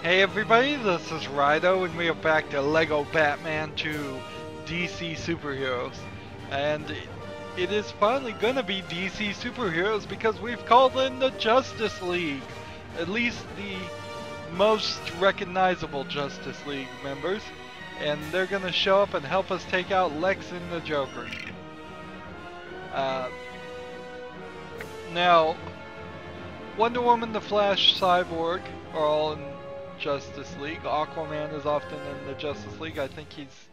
Hey everybody, this is Rydo and we are back to Lego Batman 2 DC Superheroes. And it is finally gonna be DC Superheroes because we've called in the Justice League. At least the most recognizable Justice League members. And they're gonna show up and help us take out Lex and the Joker. Now, Wonder Woman, the Flash, Cyborg are all in Justice League. Aquaman is often in the Justice League. I think he's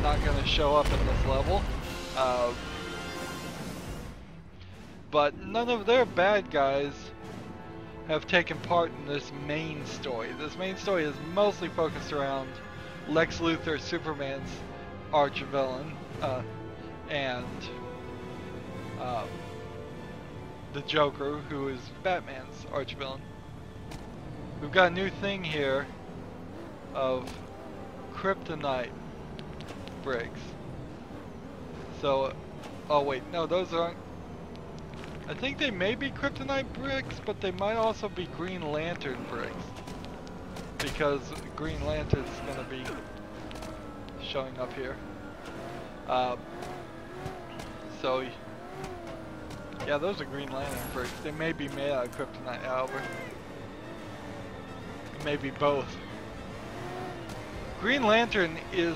not going to show up in this level. But none of their bad guys have taken part in this main story. This main story is mostly focused around Lex Luthor, Superman's arch-villain, and the Joker, who is Batman's arch-villain. We've got a new thing here of kryptonite bricks. So, oh wait, no, those aren't. I think they may be kryptonite bricks, but they might also be Green Lantern bricks. Because Green Lantern's gonna be showing up here. So, yeah, those are Green Lantern bricks. They may be made out of kryptonite, however. Maybe both. Green Lantern is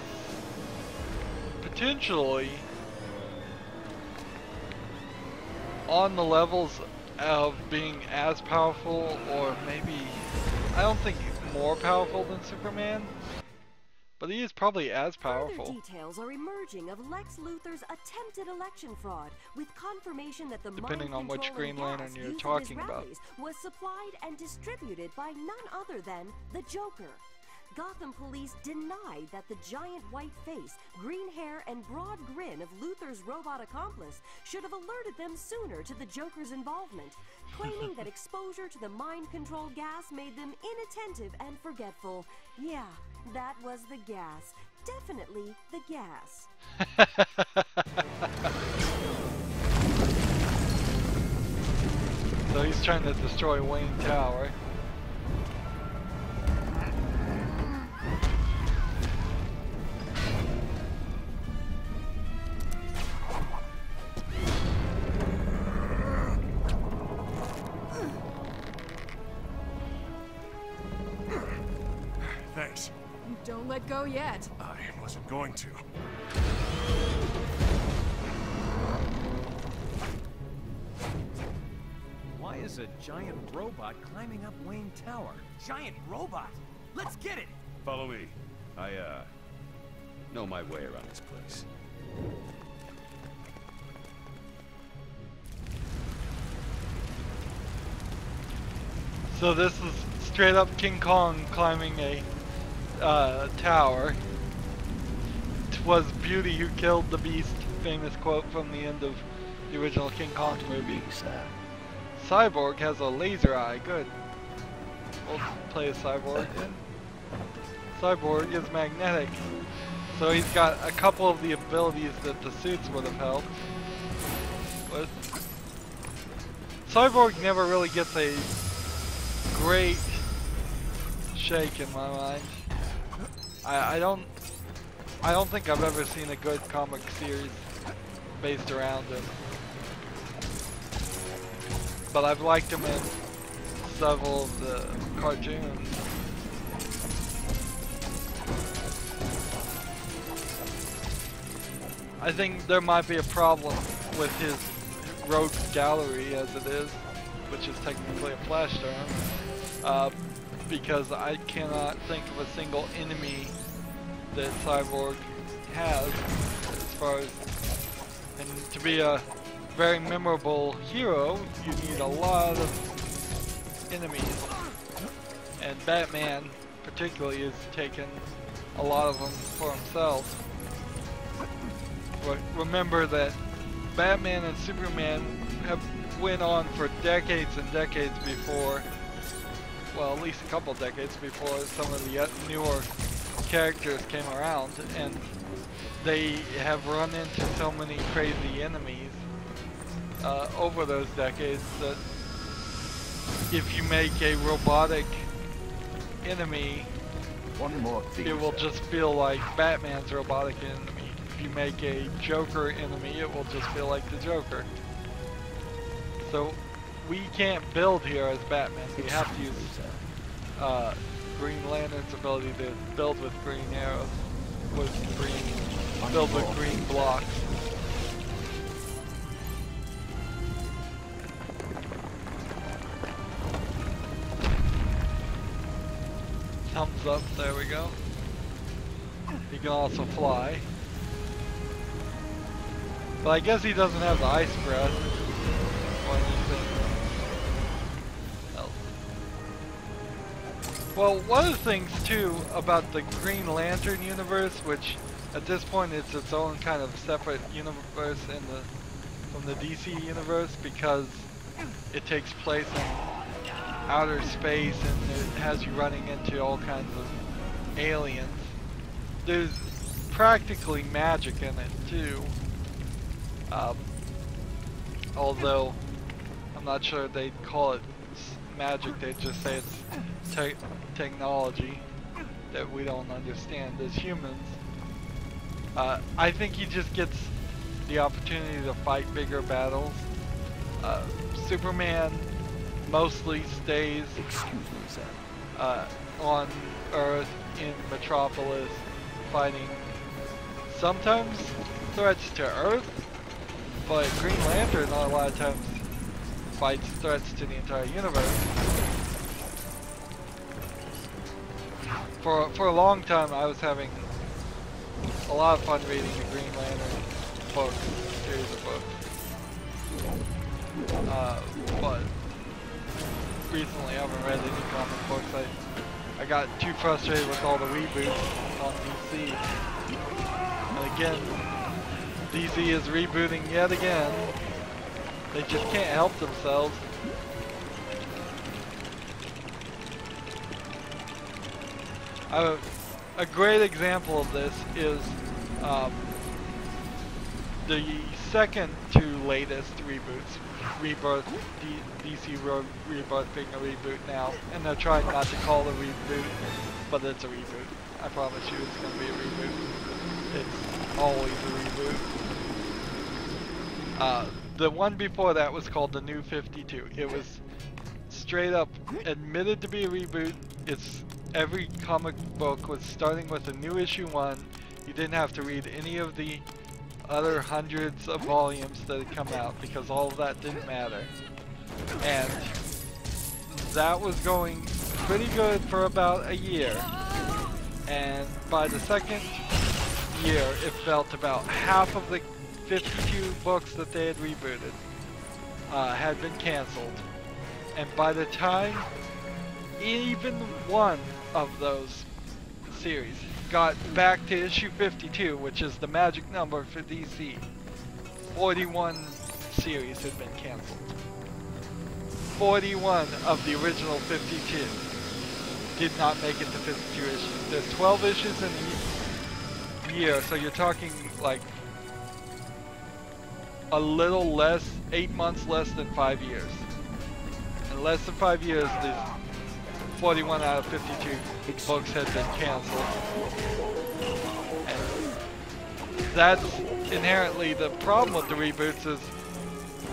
potentially on the levels of being as powerful, or maybe, I don't think more powerful than Superman, but he is probably as powerful. Further details are emerging of Lex Luthor's attempted election fraud, with confirmation that the depending on which Green Lantern you're talking about, was supplied and distributed by none other than the Joker. Gotham police denied that the giant white face, green hair, and broad grin of Luthor's robot accomplice should have alerted them sooner to the Joker's involvement, claiming that exposure to the mind-control gas made them inattentive and forgetful. Yeah, that was the gas. Definitely the gas. So he's trying to destroy Wayne Tower. Thanks. Don't let go yet. I wasn't going to. Why is a giant robot climbing up Wayne Tower? Giant robot? Let's get it! Follow me. I, know my way around this place. So this is straight up King Kong climbing a tower. 'Twas beauty who killed the beast, famous quote from the end of the original King Kong movie. Cyborg has a laser eye, good. We'll play a Cyborg then. Cyborg is magnetic, so he's got a couple of the abilities that the suits would have helped with. Cyborg never really gets a great shake in my mind. I don't think I've ever seen a good comic series based around him. But I've liked him in several of the cartoons. I think there might be a problem with his rogue gallery as it is, which is technically a Flash term, because I cannot think of a single enemy that Cyborg has as far as, and to be a very memorable hero, you need a lot of enemies, and Batman particularly has taken a lot of them for himself. But remember that Batman and Superman have went on for decades and decades before, well, at least a couple decades before some of the newer characters came around, and they have run into so many crazy enemies over those decades that if you make a robotic enemy, One more thing, it will sir. just feel like Batman's robotic enemy. If you make a Joker enemy, it will just feel like the Joker. So we can't build here as Batman. We have to use Green Lantern's ability to build with green arrows, build with green blocks. Thumbs up, there we go. He can also fly. But I guess he doesn't have the ice breath or anything else. Well, one of the things too about the Green Lantern universe, which at this point it's its own kind of separate universe from the DC universe, because it takes place in outer space and it has you running into all kinds of aliens. There's practically magic in it too. Although I'm not sure they'd call it magic, they'd just say it's technology that we don't understand as humans. I think he just gets the opportunity to fight bigger battles. Superman mostly stays on Earth in Metropolis fighting sometimes threats to Earth, but Green Lantern a lot of times fights threats to the entire universe. For a long time I was having a lot of fun reading the Green Lantern books, series of books. But recently I haven't read any comic books. I got too frustrated with all the reboots on DC. And again, DC is rebooting yet again. They just can't help themselves. A great example of this is the second to latest reboots. Rebirth, DC Rebirth being a reboot now, and they're trying not to call it a reboot, but it's a reboot. I promise you it's going to be a reboot. It's always a reboot. The one before that was called The New 52. It was straight up admitted to be a reboot. Every comic book was starting with a new issue 1. You didn't have to read any of the other hundreds of volumes that had come out because all of that didn't matter. And that was going pretty good for about a year. And by the second year, it felt about half of the 52 books that they had rebooted had been canceled. And by the time even one of those series got back to issue 52, which is the magic number for DC, 41 series had been canceled. 41 of the original 52 did not make it to 52 issues. There's 12 issues in a year, so you're talking like a little less, 8 months less than 5 years. In less than 5 years, there's 41 out of 52 books had been canceled. And that's inherently the problem with the reboots is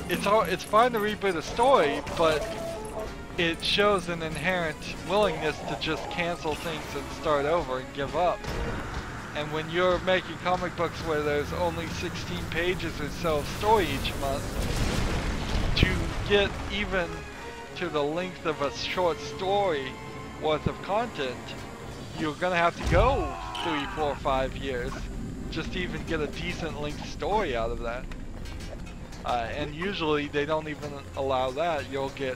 it's fine to reboot a story, but it shows an inherent willingness to just cancel things and start over and give up. And when you're making comic books where there's only 16 pages or so of story each month, to get even to the length of a short story worth of content, you're gonna have to go 3, 4, 5 years just to even get a decent length story out of that. And usually they don't even allow that. You'll get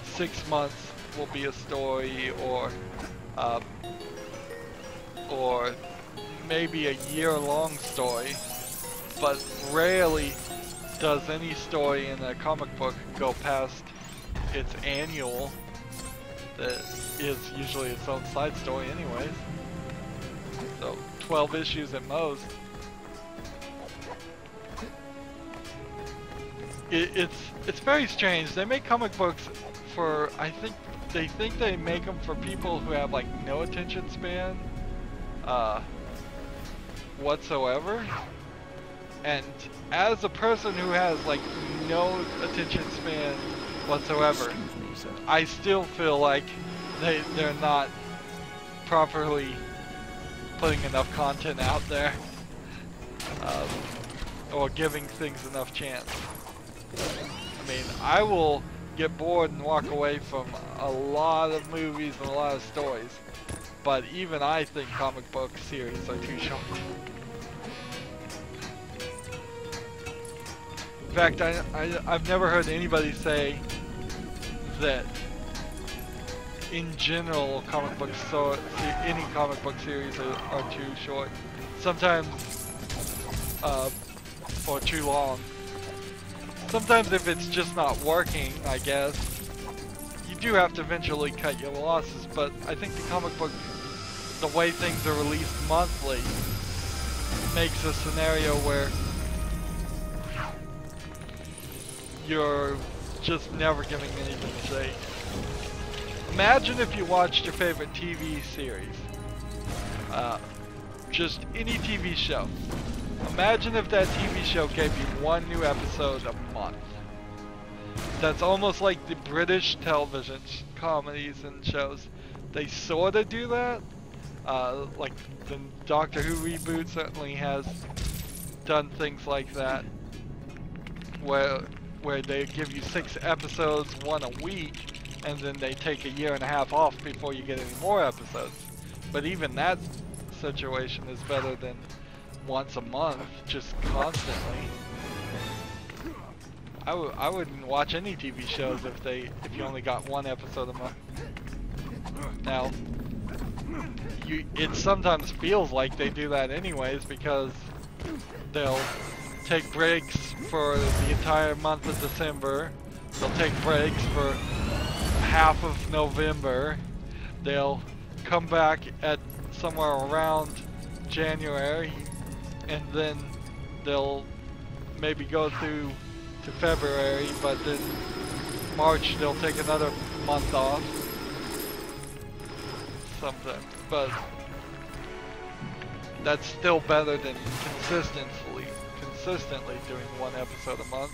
6 months will be a story, or maybe a year-long story, but rarely does any story in a comic book go past its annual. That is usually its own side story anyways. So 12 issues at most. It's very strange. They make comic books for, I think, they think they make them for people who have like no attention span whatsoever. And as a person who has like no attention span whatsoever, I still feel like they're not properly putting enough content out there, or giving things enough chance. I mean, I will get bored and walk away from a lot of movies and a lot of stories, but even I think comic book series are too short. In fact, I've never heard anybody say that in general comic books, any comic book series are too short. Sometimes, or too long. Sometimes if it's just not working, I guess, you do have to eventually cut your losses, but I think the comic book, the way things are released monthly, makes a scenario where you're just never giving anything a say. Imagine if you watched your favorite TV series, just any TV show. Imagine if that TV show gave you one new episode a month. That's almost like the British television comedies and shows. They sort of do that. Like the Doctor Who reboot certainly has done things like that, where they give you 6 episodes, one a week, and then they take a year and a half off before you get any more episodes. But even that situation is better than once a month, just constantly. I wouldn't watch any TV shows if you only got one episode a month. Now, it sometimes feels like they do that anyways, because they'll take breaks for the entire month of December. They'll take breaks for half of November. They'll come back at somewhere around January, and then they'll maybe go through to February, but then March they'll take another month off. Something, but that's still better than consistently doing one episode a month.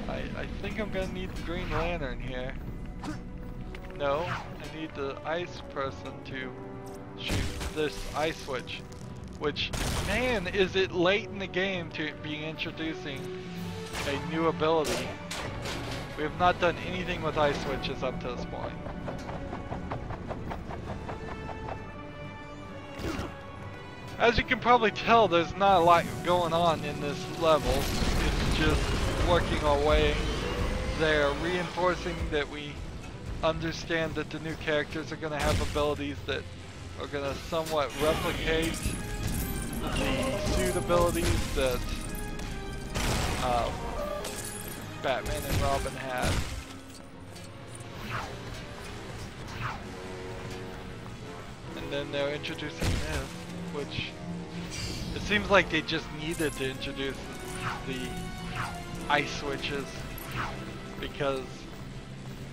I think I'm gonna need the Green Lantern here. No, I need the ice person to shoot this ice switch. Which, man, is it late in the game to be introducing a new ability. We have not done anything with ice switches up to this point. As you can probably tell, there's not a lot going on in this level. It's just working our way there, reinforcing that we understand that the new characters are going to have abilities that are going to somewhat replicate the suit abilities that Batman and Robin had. And then they're introducing this, which it seems like they just needed to introduce the ice switches, because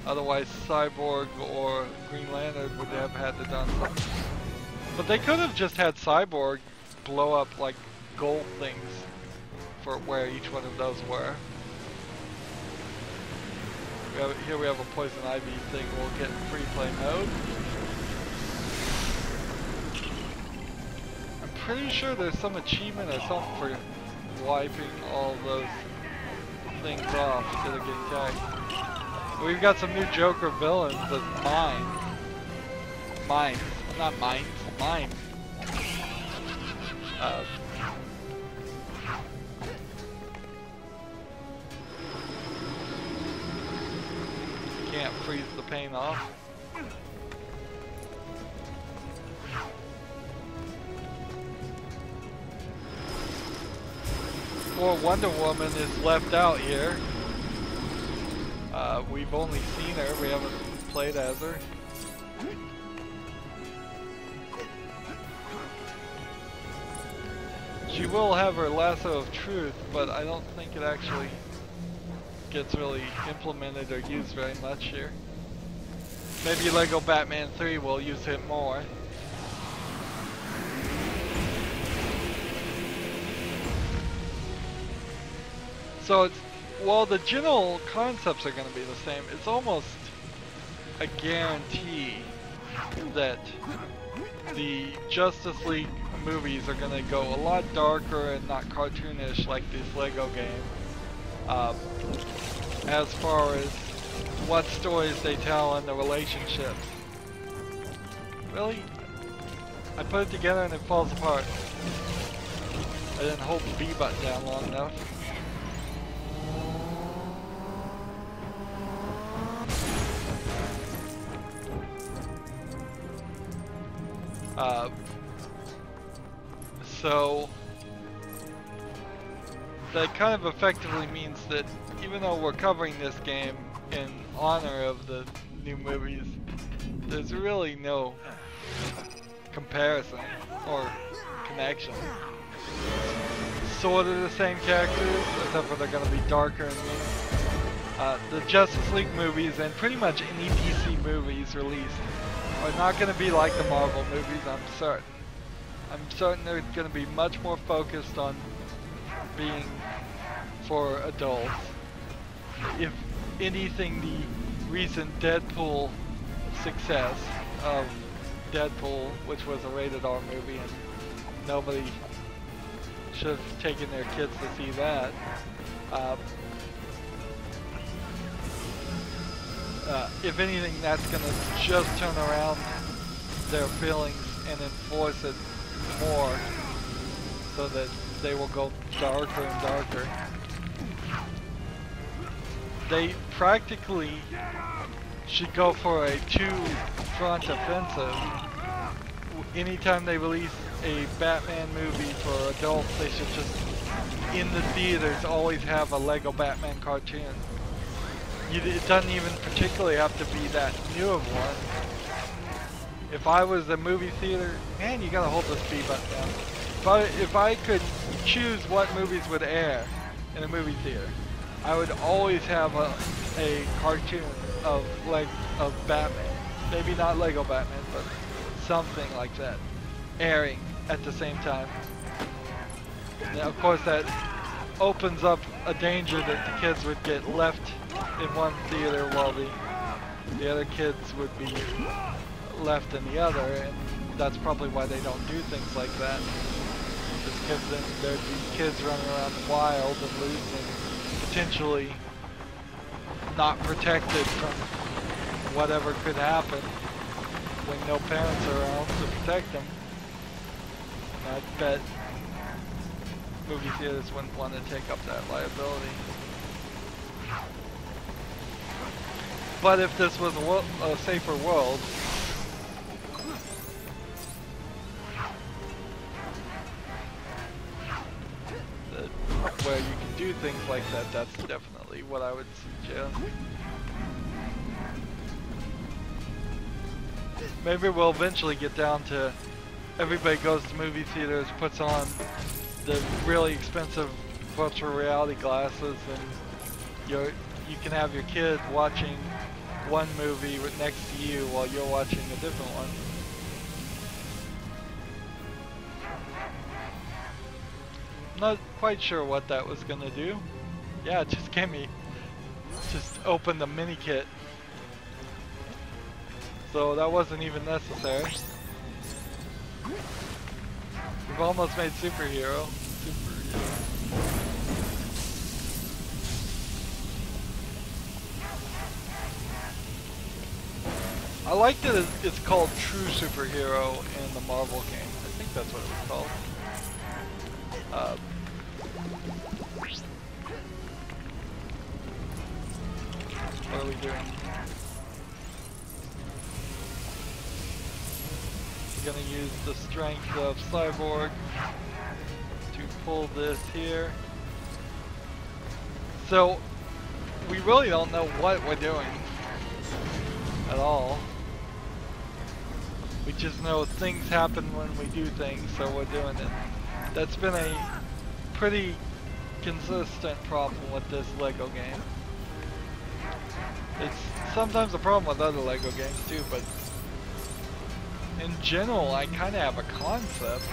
otherwise Cyborg or Green Lantern would have had to done something. But they could have just had Cyborg blow up like gold things for where each one of those were. Here we have a Poison Ivy thing we'll get in free play mode. I'm pretty sure there's some achievement or something for wiping all those things off instead of getting tagged. We've got some new Joker villains as mines. Not mines, mines. Can't freeze the paint off. Poor Wonder Woman is left out here. We've only seen her, we haven't played as her. She will have her lasso of truth, but I don't think it actually gets really implemented or used very much here. Maybe Lego Batman 3 will use it more. So it's, while the general concepts are going to be the same, it's almost a guarantee that the Justice League movies are going to go a lot darker and not cartoonish like this Lego game. As far as what stories they tell and the relationships. Really? I put it together and it falls apart. I didn't hold the B button down long enough. So that kind of effectively means that even though we're covering this game in honor of the new movies, there's really no comparison or connection. Sort of the same characters, except for they're going to be darker and meaner. The Justice League movies and pretty much any DC movies released are not going to be like the Marvel movies, I'm certain. I'm certain they're going to be much more focused on being for adults. If anything, the recent Deadpool success of Deadpool, which was a rated R movie and nobody should have taken their kids to see that, if anything, that's going to just turn around their feelings and enforce it more so that they will go darker and darker. They practically should go for a two-front offensive. Anytime they release a Batman movie for adults, they should just, in the theaters, always have a Lego Batman cartoon. It doesn't even particularly have to be that new of one. If I was a movie theater, man, you gotta hold this B button down. If I could choose what movies would air in a movie theater, I would always have a cartoon of Batman. Maybe not Lego Batman, but something like that airing at the same time. Now, of course, that opens up a danger that the kids would get left in one theater while the other kids would be left in the other, and that's probably why they don't do things like that. Because then there'd be kids running around wild and loose and potentially not protected from whatever could happen when no parents are around to protect them. And I bet movie theaters wouldn't want to take up that liability. But if this was a safer world, where you can do things like that, that's definitely what I would suggest. Maybe we'll eventually get down to everybody goes to movie theaters, puts on the really expensive virtual reality glasses, and you can have your kid watching one movie next to you while you're watching a different one. I'm not quite sure what that was gonna do. Yeah, it just opened the mini kit. So that wasn't even necessary. We've almost made superhero. I like that it's called True Superhero in the Marvel game. I think that's what it was called. What are we doing? We're gonna use the strength of Cyborg to pull this here. So, we really don't know what we're doing at all. We just know things happen when we do things, so we're doing it. That's been a pretty consistent problem with this Lego game. It's sometimes a problem with other LEGO games too, but in general, I kind of have a concept.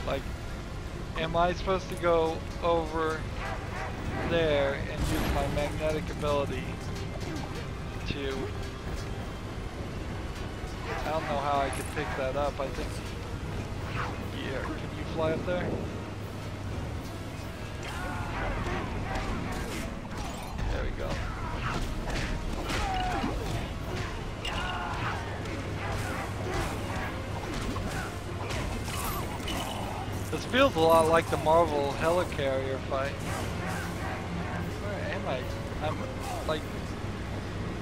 Like, am I supposed to go over there and use my magnetic ability to... I don't know how I could pick that up. I think... Yeah, can you fly up there? There we go. This feels a lot like the Marvel helicarrier fight. Where am I? I'm like,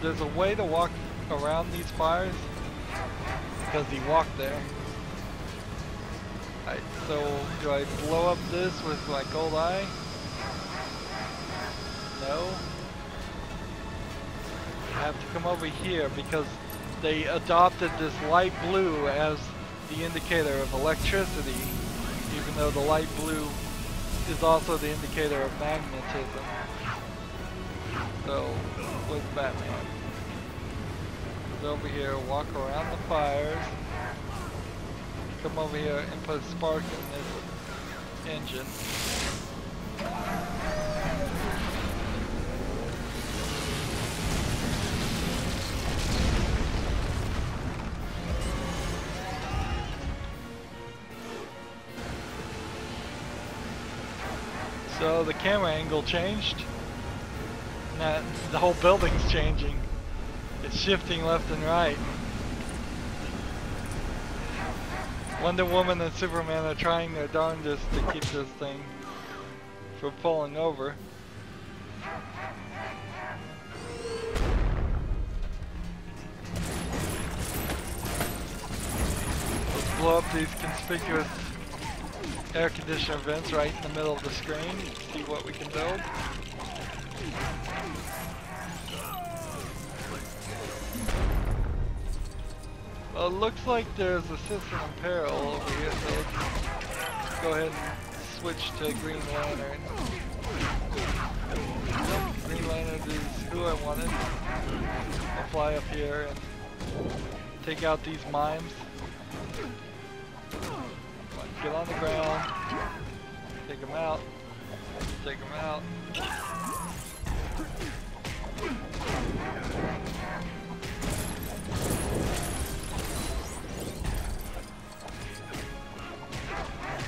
there's a way to walk around these fires because he walked there. Alright, so do I blow up this with my gold eye? No. I have to come over here because they adopted this light blue as the indicator of electricity, even though the light blue is also the indicator of magnetism. So, with Batman. Goes over here, walk around the fires, come over here and put a spark in this engine. So the camera angle changed. Now the whole building's changing. It's shifting left and right. Wonder Woman and Superman are trying their darndest to keep this thing from falling over. Let's blow up these conspicuous air conditioner vents right in the middle of the screen. See what we can build. Well, it looks like there's a system in peril over here, so let's go ahead and switch to Green Lantern. Green Lantern is who I wanted. I'll fly up here and take out these mimes. Get on the ground, take them out, take them out.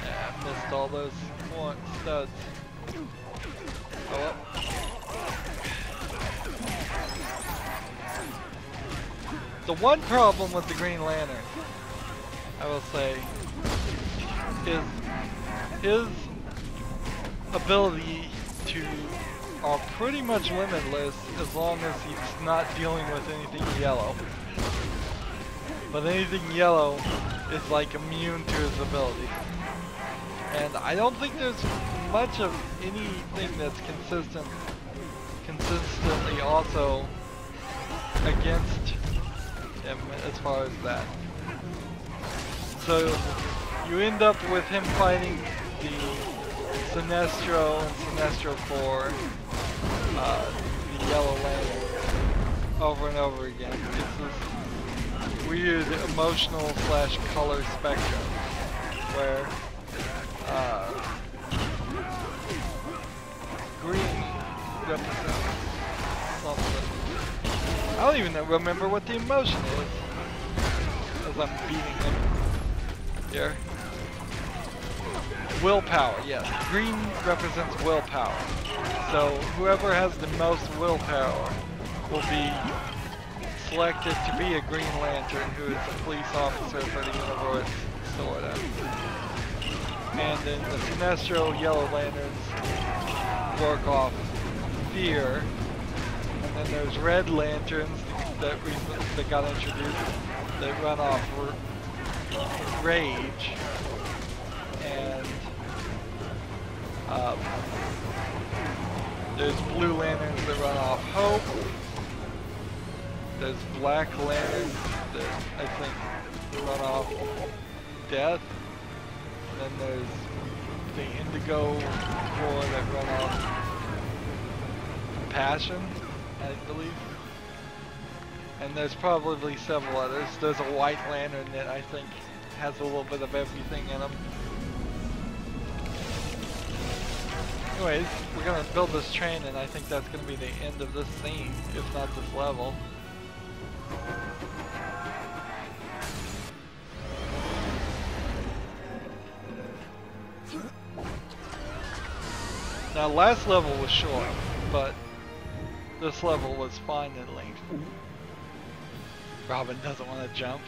Yeah, I missed all those studs. Oh well. The one problem with the Green Lantern, I will say, is his ability to are pretty much limitless as long as he's not dealing with anything yellow. But anything yellow is like immune to his ability. And I don't think there's much of anything that's consistently also against him as far as that. So you end up with him fighting the Sinestro and Sinestro 4, the Yellow Lantern, over and over again. It's this weird emotional / color spectrum where green represents something. I don't even remember what the emotion is as I'm beating him here. Willpower, yes. Green represents willpower. So whoever has the most willpower will be selected to be a Green Lantern, who is a police officer for the universe, sort of. And then the Sinestro Yellow Lanterns work off fear. And then there's Red Lanterns that got introduced that run off rage. And there's Blue Lanterns that run off hope. There's Black Lanterns that I think run off death. And then there's the Indigo Corps that run off Passion, I believe. And there's probably several others. There's a White Lantern that I think has a little bit of everything in them. Anyways, we're gonna build this train, and I think that's gonna be the end of this scene, if not this level. Now, last level was short, but this level was fine in length. Robin doesn't want to jump.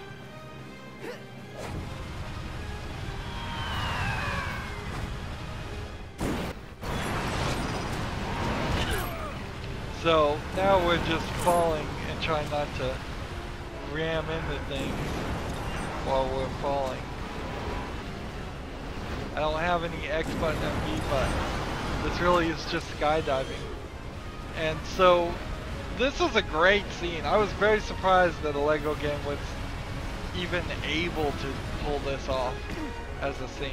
So now we're just falling and trying not to ram into things while we're falling. I don't have any X button and B button. This really is just skydiving. And so this is a great scene. I was very surprised that a Lego game was even able to pull this off as a scene.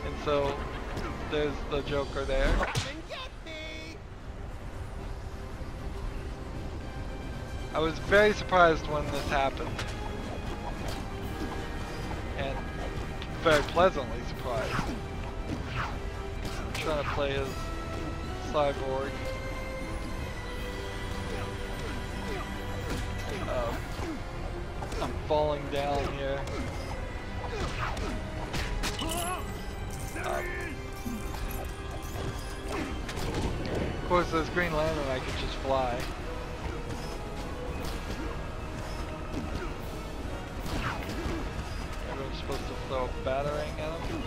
And so there's the Joker there. I was very surprised when this happened. And very pleasantly surprised. I'm trying to play as Cyborg. I'm falling down here. Of course, there's Green Lantern, I could just fly. Maybe I'm supposed to throw a batarang at him.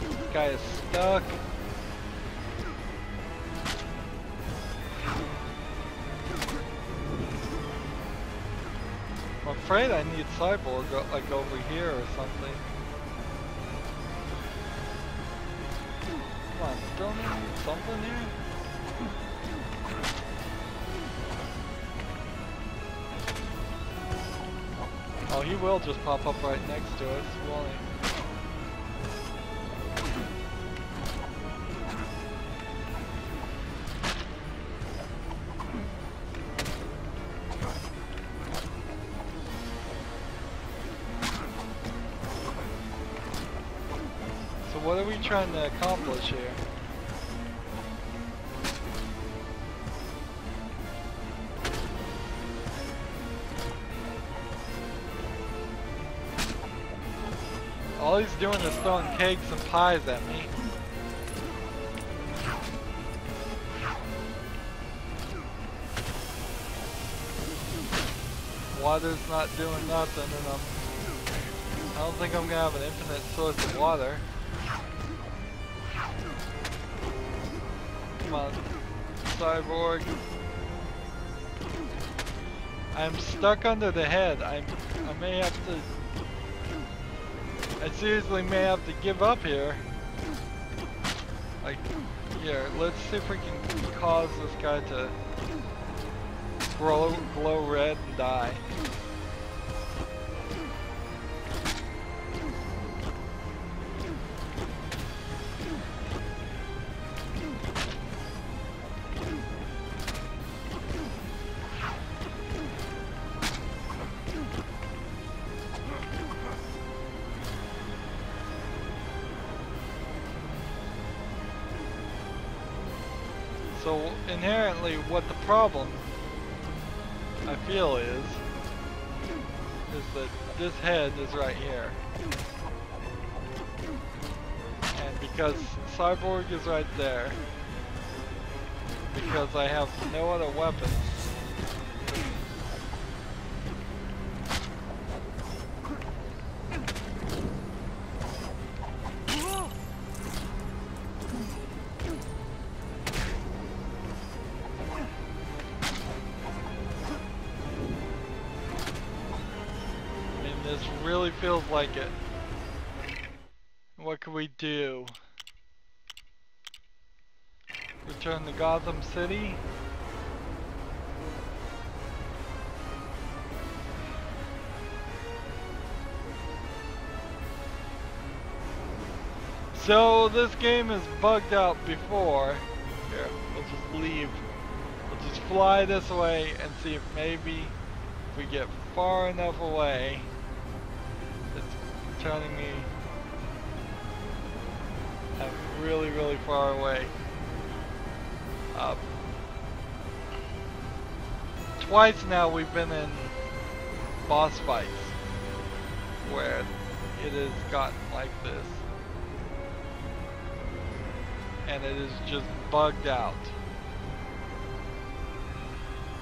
This guy is stuck. I'm afraid I need Cyborg like over here or something. Come on, still need something here? Oh, he will just pop up right next to us, won't he? What are we trying to accomplish here? All he's doing is throwing cakes and pies at me. Water's not doing nothing, and I don't think I'm gonna have an infinite source of water. Come on, Cyborg. I'm stuck under the head. I may have to... I seriously may have to give up here. Like, here, let's see if we can cause this guy to glow red and die. So inherently what the problem I feel is that this head is right here. And because Cyborg is right there, because I have no other weapons, this really feels like it. What can we do? Return to Gotham City? So this game is bugged out before. Here, we'll just leave. We'll just fly this way and see if maybe if we get far enough away. It's turning me really, really far away. Twice now we've been in boss fights where it has gotten like this. And it is just bugged out.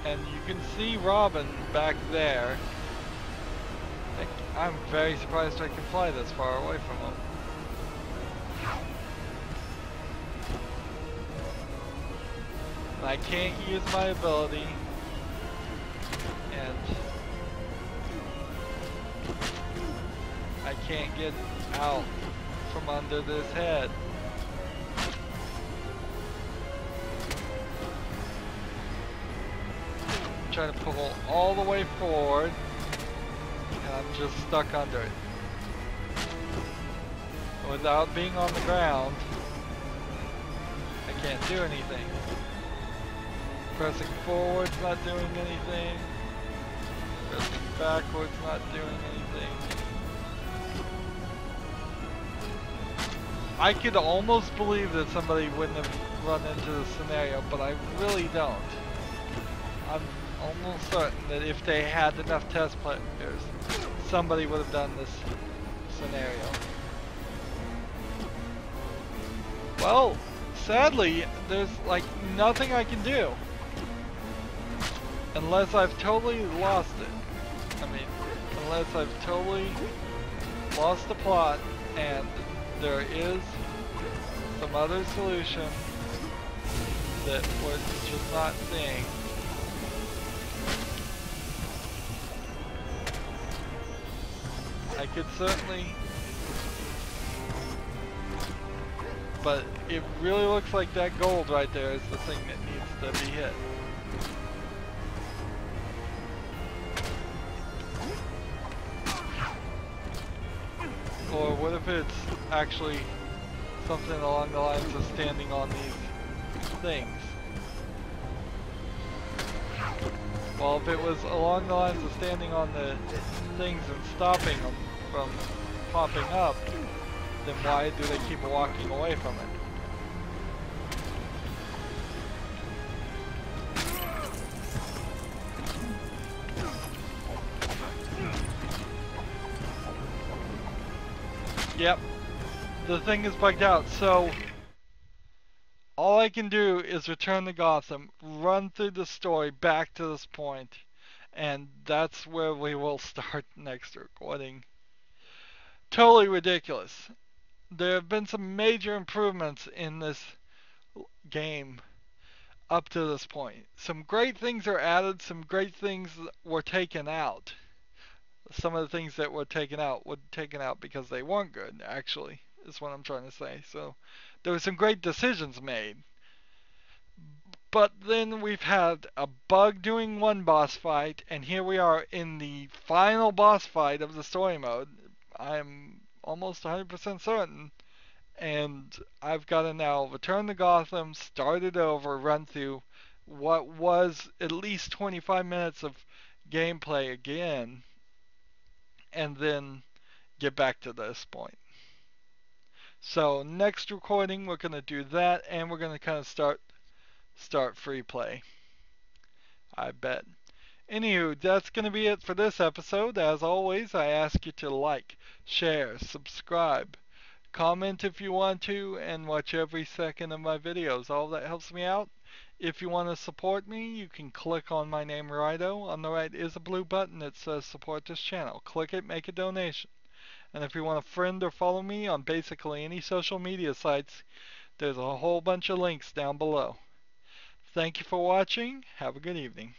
And you can see Robin back there. I'm very surprised I can fly this far away from him. And I can't use my ability. And I can't get out from under this head. I'm trying to pull all the way forward, and I'm just stuck under it. Without being on the ground, I can't do anything. Pressing forward's not doing anything. Pressing backwards not doing anything. I could almost believe that somebody wouldn't have run into this scenario, but I really don't. I'm almost certain that if they had enough test players, somebody would have done this scenario. Well, sadly, there's like nothing I can do. Unless I've totally lost it. I mean, unless I've totally lost the plot and there is some other solution that we're just not seeing. I could certainly, but it really looks like that gold right there is the thing that needs to be hit. Or what if it's actually something along the lines of standing on these things? Well, if it was along the lines of standing on the things and stopping them from popping up, then why do they keep walking away from it? Yep, the thing is bugged out, so all I can do is return to Gotham, run through the story back to this point, and that's where we will start next recording. Totally ridiculous. There have been some major improvements in this game up to this point. Some great things are added, some great things were taken out. Some of the things that were taken out because they weren't good, actually, is what I'm trying to say. So there were some great decisions made. But then we've had a bug doing one boss fight, and here we are in the final boss fight of the story mode. I'm almost 100% certain. And I've got to now return to Gotham, start it over, run through what was at least 25 minutes of gameplay again, and then get back to this point. So next recording we're going to do that, and we're going to kind of start free play, I bet. Anywho, that's going to be it for this episode. As always, I ask you to like, share, subscribe, comment if you want to, and watch every second of my videos. All that helps me out. If you want to support me, you can click on my name, Rydo. On the right is a blue button that says support this channel. Click it, make a donation. And if you want to friend or follow me on basically any social media sites, there's a whole bunch of links down below. Thank you for watching. Have a good evening.